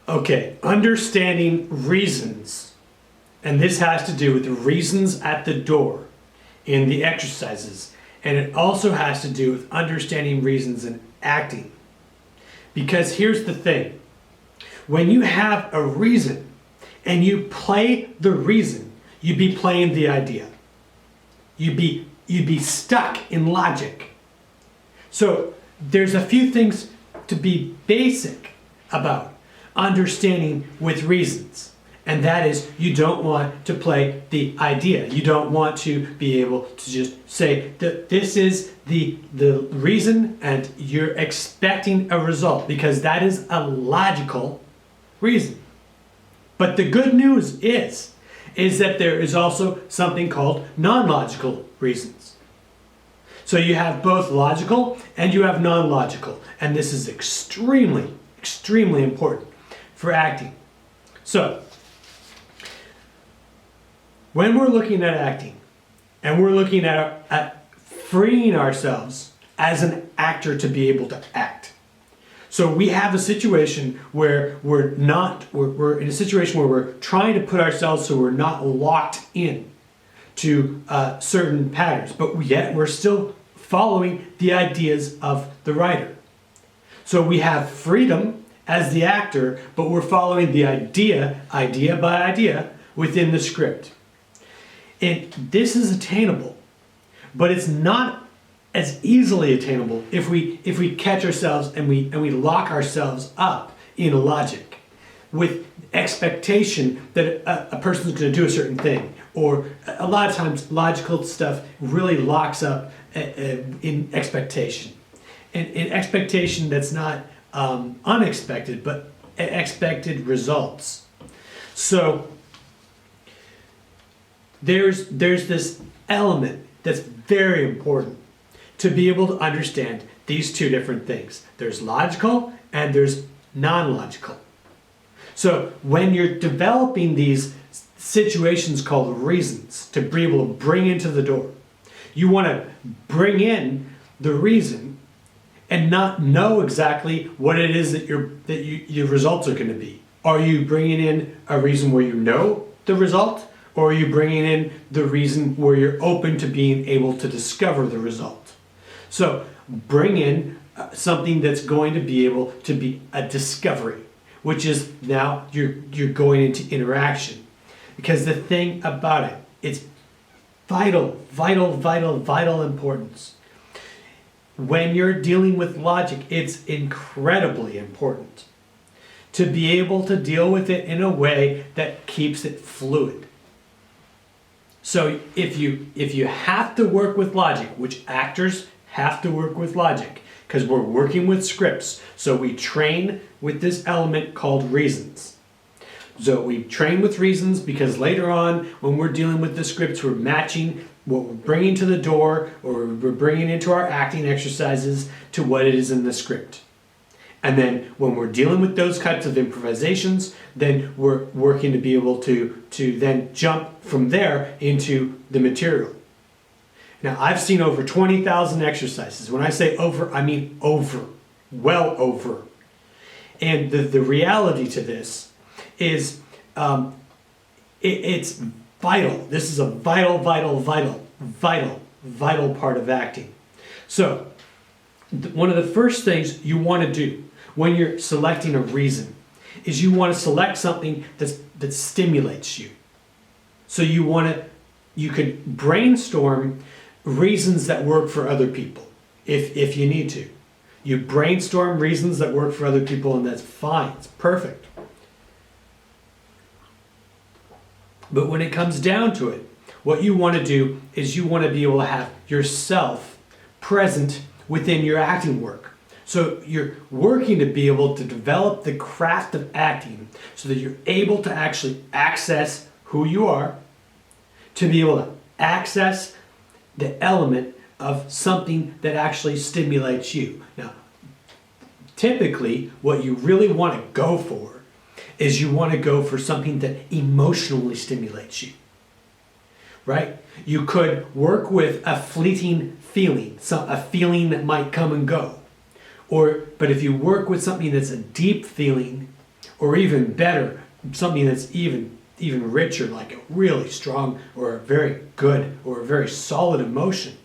Okay, understanding reasons. And this has to do with the reasons at the door in the exercises. And it also has to do with understanding reasons in acting. Because here's the thing. When you have a reason and you play the reason, you'd be playing the idea. You'd be stuck in logic. So there's a few things to be basic about understanding with reasons. And that is, you don't want to play the idea. You don't want to be able to just say that this is the reason and you're expecting a result, because that is a logical reason. But the good news is that there is also something called non-logical reasons. So you have both logical and you have non-logical. And this is extremely, extremely important for acting. So, when we're looking at acting, and we're looking at freeing ourselves as an actor to be able to act. So we have a situation where we're in a situation where we're trying to put ourselves so we're not locked in to certain patterns, but yet we're still following the ideas of the writer. So we have freedom as the actor, but we're following the idea by idea within the script. And this is attainable, but it's not as easily attainable if we catch ourselves and we lock ourselves up in logic with expectation that a person's going to do a certain thing. Or a lot of times logical stuff really locks up in expectation. And in expectation that's not unexpected, but expected results. So there's this element that's very important to be able to understand these two different things. There's logical and there's non-logical. So when you're developing these situations called reasons to be able to bring into the door, you want to bring in the reason and not know exactly what it is that your results are going to be. Are you bringing in a reason where you know the result? Or are you bringing in the reason where you're open to being able to discover the result? So bring in something that's going to be able to be a discovery, which is now you're going into interaction. Because the thing about it, it's vital importance. When you're dealing with logic, it's incredibly important to be able to deal with it in a way that keeps it fluid. So if you have to work with logic, which actors have to work with logic, because we're working with scripts, so we train with this element called reasons. So we train with reasons because later on, when we're dealing with the scripts, we're matching what we're bringing to the door or we're bringing into our acting exercises to what it is in the script. And then when we're dealing with those types of improvisations, then we're working to be able to then jump from there into the material. Now, I've seen over 20,000 exercises. When I say over, I mean over, well over. And the reality to this is it's vital. This is a vital part of acting. So, one of the first things you want to do when you're selecting a reason is you want to select something that stimulates you. So you could brainstorm reasons that work for other people if you need to. You brainstorm reasons that work for other people, and that's fine. It's perfect. But when it comes down to it, what you want to do is you want to be able to have yourself present within your acting work. So you're working to be able to develop the craft of acting so that you're able to actually access who you are, to be able to access the element of something that actually stimulates you. Now, typically, what you really want to go for is you want to go for something that emotionally stimulates you, right? You could work with a fleeting feeling, a feeling that might come and go. But if you work with something that's a deep feeling or even better, something that's even richer, like a really strong or a very good or a very solid emotion,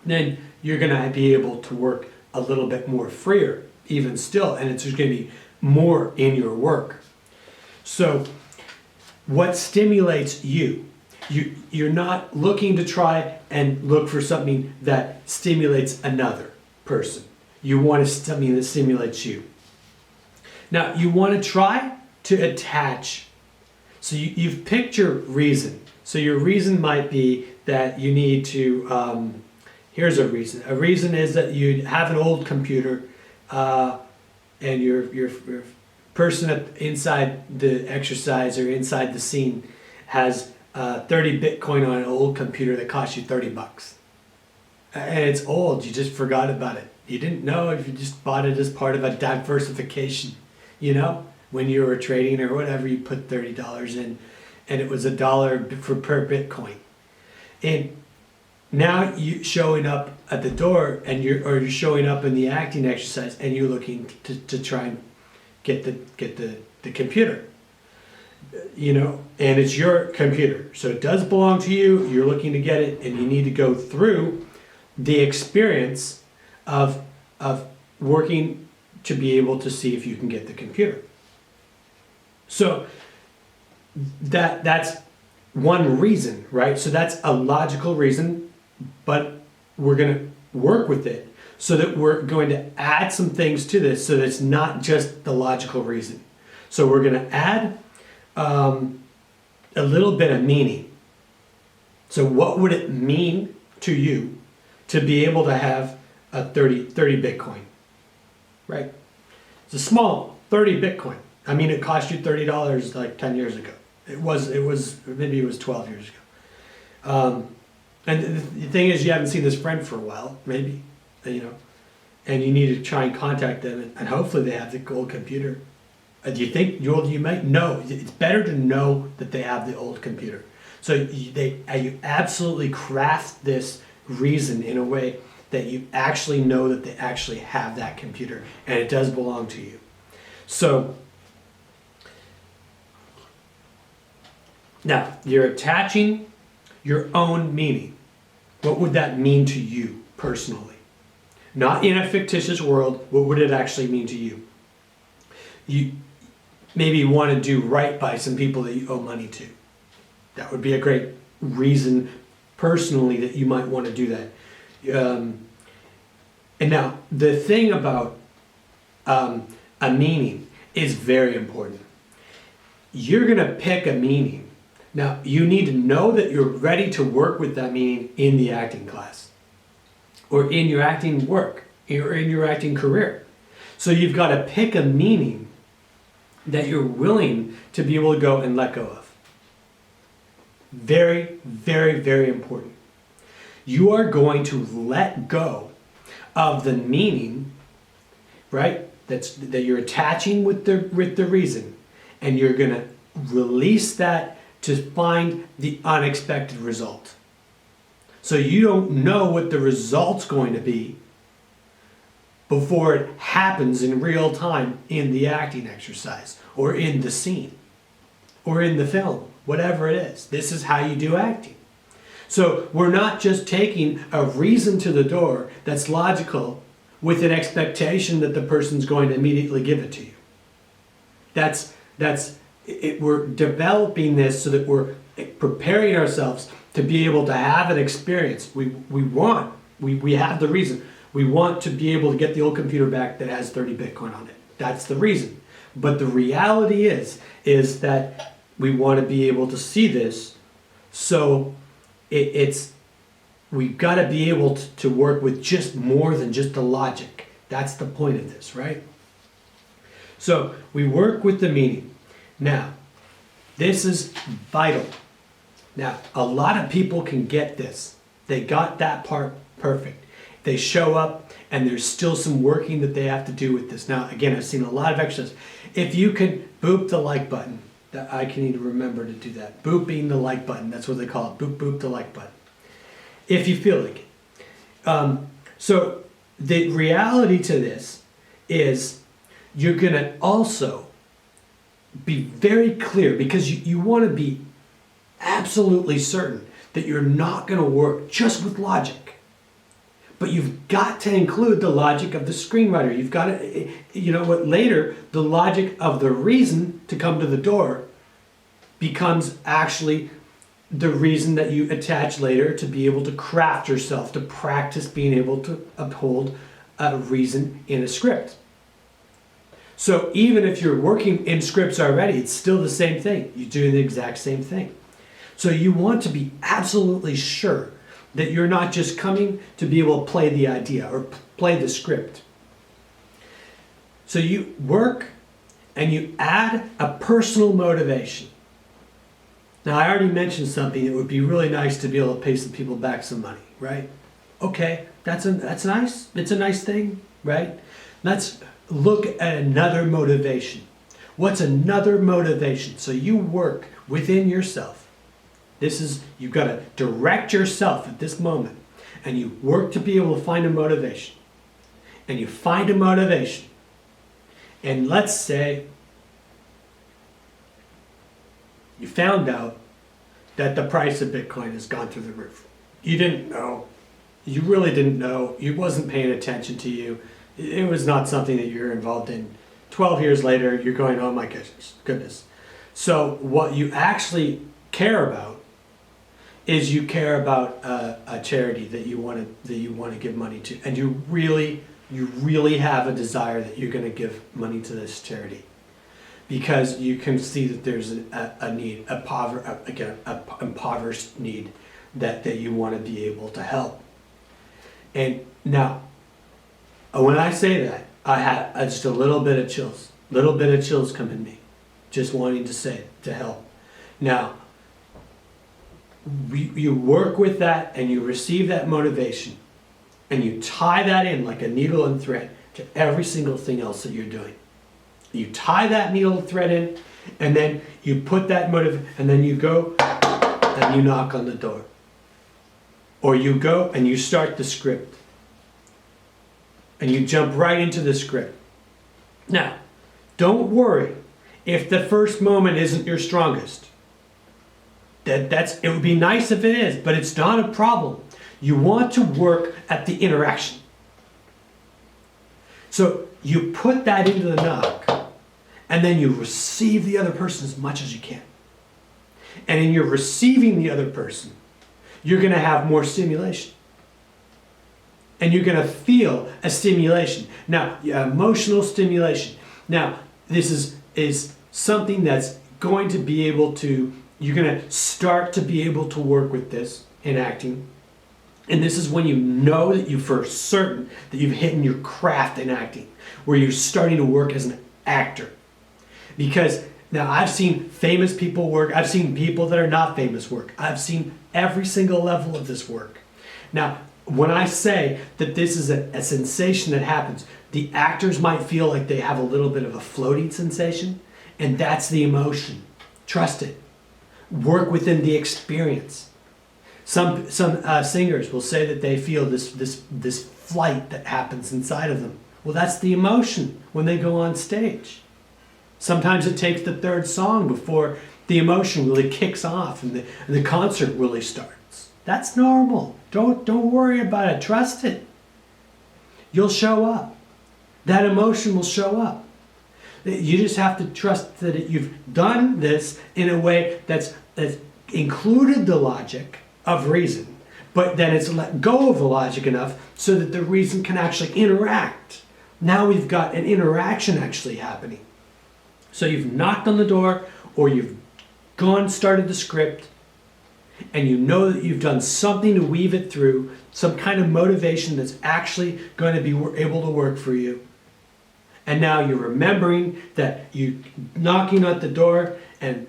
then you're going to be able to work a little bit more freer, even still, and it's just going to be more in your work. So what stimulates you? You're not looking to try and look for something that stimulates another person. You want something that stimulates you. Now, you want to try to attach. So you've picked your reason. So your reason might be that you need to, here's a reason. A reason is that you have an old computer and your person inside the exercise or inside the scene has 30 Bitcoin on an old computer that costs you $30. And it's old, you just forgot about it. You didn't know if you just bought it as part of a diversification, when you were trading or whatever, you put $30 in and it was $1 per Bitcoin. And now you showing up at the door and you're showing up in the acting exercise and you're looking to try and get the computer. And it's your computer. So it does belong to you, you're looking to get it, and you need to go through the experience of working to be able to see if you can get the computer. So that's one reason, right? So that's a logical reason, but we're going to work with it so that we're going to add some things to this so that it's not just the logical reason. So we're going to add a little bit of meaning. So what would it mean to you to be able to have a 30 Bitcoin, right? It's a small 30 Bitcoin. I mean, it cost you $30 like 10 years ago. Maybe it was 12 years ago. And the thing is, you haven't seen this friend for a while, maybe, and you need to try and contact them, and hopefully they have the old computer. Do you think you might know? It's better to know that they have the old computer. So you absolutely craft this reason in a way that you actually know that they actually have that computer and it does belong to you. So now you're attaching your own meaning. What would that mean to you personally? Not in a fictitious world, what would it actually mean to you? You maybe want to do right by some people that you owe money to. That would be a great reason personally that you might want to do that. And now, the thing about a meaning is very important. You're going to pick a meaning. Now, you need to know that you're ready to work with that meaning in the acting class or in your acting work or in your acting career. So you've got to pick a meaning that you're willing to be able to go and let go of. Very, very, very important. You are going to let go of the meaning, right? That you're attaching with the reason, and you're going to release that to find the unexpected result. So you don't know what the result's going to be before it happens in real time in the acting exercise or in the scene or in the film, whatever it is. This is how you do acting. So we're not just taking a reason to the door that's logical with an expectation that the person's going to immediately give it to you. We're developing this so that we're preparing ourselves to be able to have an experience. We have the reason. We want to be able to get the old computer back that has 30 Bitcoin on it. That's the reason. But the reality is that we want to be able to see this. So we've got to be able to work with just more than just the logic. That's the point of this, right? So we work with the meaning. Now, this is vital. Now, a lot of people can get this. They got that part perfect. They show up and there's still some working that they have to do with this. Now, again, I've seen a lot of exercises. If you can boop the like button, I can need to remember to do that. Booping the like button, that's what they call it. Boop the like button. If you feel like it. So the reality to this is you're going to also be very clear, because you want to be absolutely certain that you're not going to work just with logic. But you've got to include the logic of the screenwriter. You've got to, you know what, later, the logic of the reason to come to the door becomes actually the reason that you attach later to be able to craft yourself, to practice being able to uphold a reason in a script. So even if you're working in scripts already, it's still the same thing. You're doing the exact same thing. So you want to be absolutely sure that you're not just coming to be able to play the idea or play the script. So you work and you add a personal motivation. Now, I already mentioned something. It would be really nice to be able to pay some people back some money, right? Okay, that's nice. It's a nice thing, right? Let's look at another motivation. What's another motivation? So you work within yourself. You've got to direct yourself at this moment, and you work to be able to find a motivation. And you find a motivation. And let's say you found out that the price of Bitcoin has gone through the roof. You didn't know. You really didn't know. It wasn't paying attention to you. It was not something that you're involved in. 12 years later, you're going, oh my goodness. So what you actually care about is you care about a charity that you want to give money to, and you really have a desire that you're going to give money to this charity, because you can see that there's a need, an impoverished need that you want to be able to help. And now, when I say that, I have just a little bit of chills come in me, just wanting to say it, to help. Now, you work with that and you receive that motivation, and you tie that in like a needle and thread to every single thing else that you're doing. You tie that needle and thread in, and then you put that and then you go and you knock on the door. Or you go and you start the script. And you jump right into the script. Now, don't worry if the first moment isn't your strongest. It would be nice if it is, but it's not a problem. You want to work at the interaction. So you put that into the knock, and then you receive the other person as much as you can. And in your receiving the other person, you're going to have more stimulation. And you're going to feel a stimulation. Now, emotional stimulation. Now, this is something that's going to be able to, you're going to start to be able to work with this in acting. And this is when you know that you for certain that you've hit your craft in acting, where you're starting to work as an actor. Because now I've seen famous people work, I've seen people that are not famous work, I've seen every single level of this work. Now, when I say that this is a sensation that happens, the actors might feel like they have a little bit of a floating sensation, and that's the emotion. Trust it. Work within the experience. Some singers will say that they feel this flight that happens inside of them. Well, that's the emotion when they go on stage. Sometimes it takes the third song before the emotion really kicks off and the concert really starts. That's normal. Don't worry about it. Trust it. You'll show up. That emotion will show up. You just have to trust that you've done this in a way that's included the logic of reason, but then it's let go of the logic enough so that the reason can actually interact. Now we've got an interaction actually happening. So you've knocked on the door, or you've started the script, and you know that you've done something to weave it through, some kind of motivation that's actually going to be able to work for you. And now you're remembering that you knocking at the door, and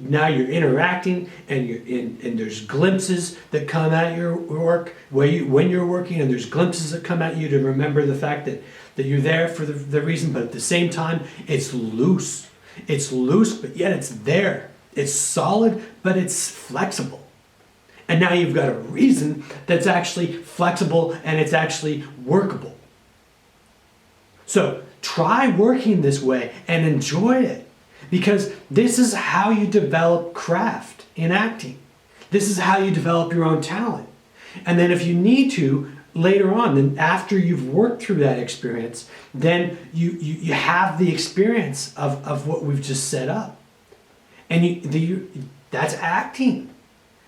now you're interacting, and there's glimpses that come at your work when you're working, and there's glimpses that come at you to remember the fact that you're there for the reason, but at the same time, it's loose. It's loose, but yet it's there. It's solid, but it's flexible. And now you've got a reason that's actually flexible and it's actually workable. So try working this way and enjoy it. Because this is how you develop craft in acting. This is how you develop your own talent. And then if you need to, later on, then after you've worked through that experience, then you have the experience of what we've just set up. And that's acting.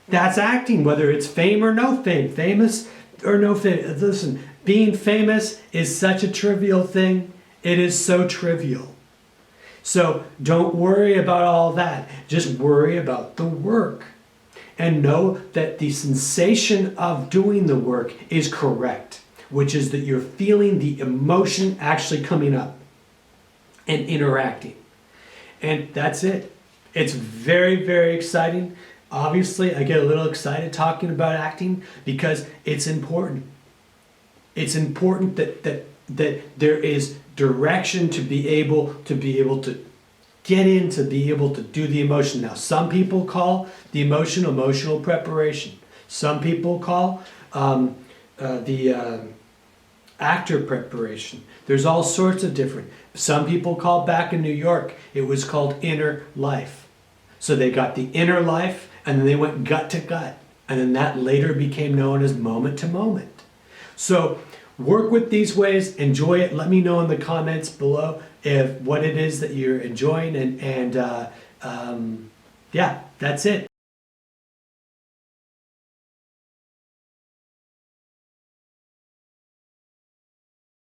That's acting, whether it's fame or no fame, famous or no fame. Listen, being famous is such a trivial thing. It is so trivial. So don't worry about all that. Just worry about the work. And know that the sensation of doing the work is correct, which is that you're feeling the emotion actually coming up and interacting. And that's it. It's very, very exciting. Obviously, I get a little excited talking about acting because it's important. It's important that there is direction to be able to get in, to be able to do the emotion. Now, some people call the emotional preparation. Some people call the actor preparation. There's all sorts of different. Some people call, back in New York, it was called inner life. So they got the inner life, and then they went gut to gut. And then that later became known as moment to moment. So work with these ways, enjoy it. Let me know in the comments below if what it is that you're enjoying, and yeah, that's it.